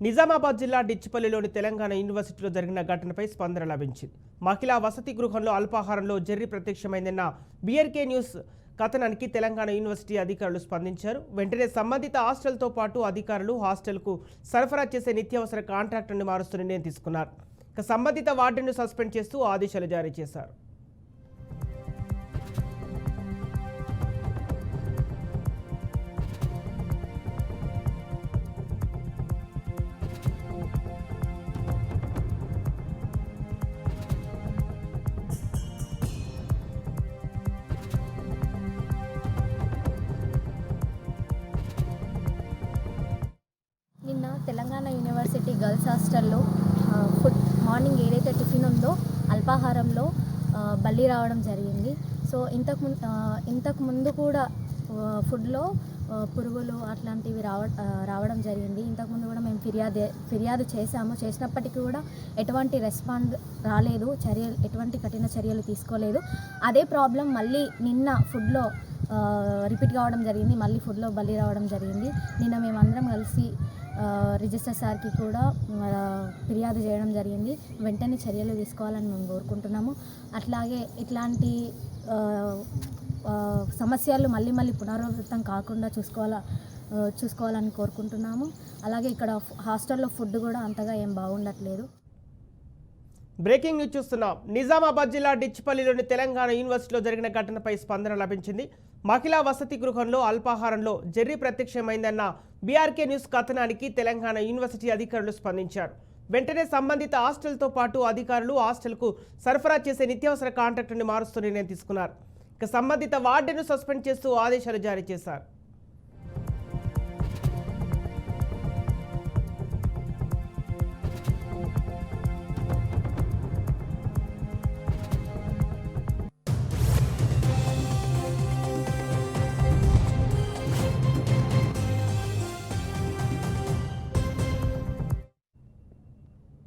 నిజామాబాద్ జిల్లా డిచ్చిపల్లిలోని తెలంగాణ యూనివర్సిటీలో జరిగిన ఘటనపై స్పందన లభించింది. మహిళా వసతి గృహంలో అల్పాహారంలో జెర్రీ ప్రత్యక్షమైందన్న బీఆర్కే న్యూస్ కథనానికి తెలంగాణ యూనివర్సిటీ అధికారులు స్పందించారు. వెంటనే సంబంధిత హాస్టల్తో పాటు అధికారులు హాస్టల్కు సరఫరా చేసే నిత్యావసర కాంట్రాక్టర్ని మారుస్తూ నిర్ణయం తీసుకున్నారు. సంబంధిత వార్డెన్ను సస్పెండ్ చేస్తూ ఆదేశాలు జారీ చేశారు. నిన్న తెలంగాణ యూనివర్సిటీ గర్ల్స్ హాస్టల్లో ఫుడ్ మార్నింగ్ ఏదైతే టిఫిన్ ఉందో అల్పాహారంలో బల్లి రావడం జరిగింది. సో ఇంతకు ముందు కూడా ఫుడ్లో పురుగులు అట్లాంటివి రావడం జరిగింది. ఇంతకుముందు కూడా మేము ఫిర్యాదు చేసినప్పటికీ కూడా ఎటువంటి రెస్పాండ్ రాలేదు, ఎటువంటి కఠిన చర్యలు తీసుకోలేదు. అదే ప్రాబ్లం మళ్ళీ నిన్న ఫుడ్లో రిపీట్ కావడం జరిగింది. మళ్ళీ ఫుడ్లో బల్లి రావడం జరిగింది. నిన్న మేమందరం కలిసి రిజిస్టర్ సార్కి కూడా ఫిర్యాదు చేయడం జరిగింది. వెంటనే చర్యలు తీసుకోవాలని మేము కోరుకుంటున్నాము. అట్లాగే ఇట్లాంటి సమస్యలు మళ్ళీ పునరావృతం కాకుండా చూసుకోవాలని కోరుకుంటున్నాము. అలాగే ఇక్కడ హాస్టల్లో ఫుడ్ కూడా అంతగా ఏం బాగుండట్లేదు. బ్రేకింగ్ న్యూస్ చూస్తున్నాం. నిజామాబాద్ జిల్లా డిచ్చిపల్లిలోని తెలంగాణ యూనివర్సిటీలో జరిగిన ఘటనపై స్పందన లభించింది. మహిళా వసతి గృహంలో అల్పాహారంలో జెర్రీ ప్రత్యక్షమైందన్న బీఆర్కే న్యూస్ కథనానికి తెలంగాణ యూనివర్సిటీ అధికారులు స్పందించారు. వెంటనే సంబంధిత హాస్టల్తో పాటు అధికారులు హాస్టల్కు సరఫరా చేసే నిత్యావసర కాంట్రాక్టర్ని మారుస్తూ నిర్ణయం తీసుకున్నారు. సంబంధిత వార్డెన్ను సస్పెండ్ చేస్తూ ఆదేశాలు జారీ చేశారు.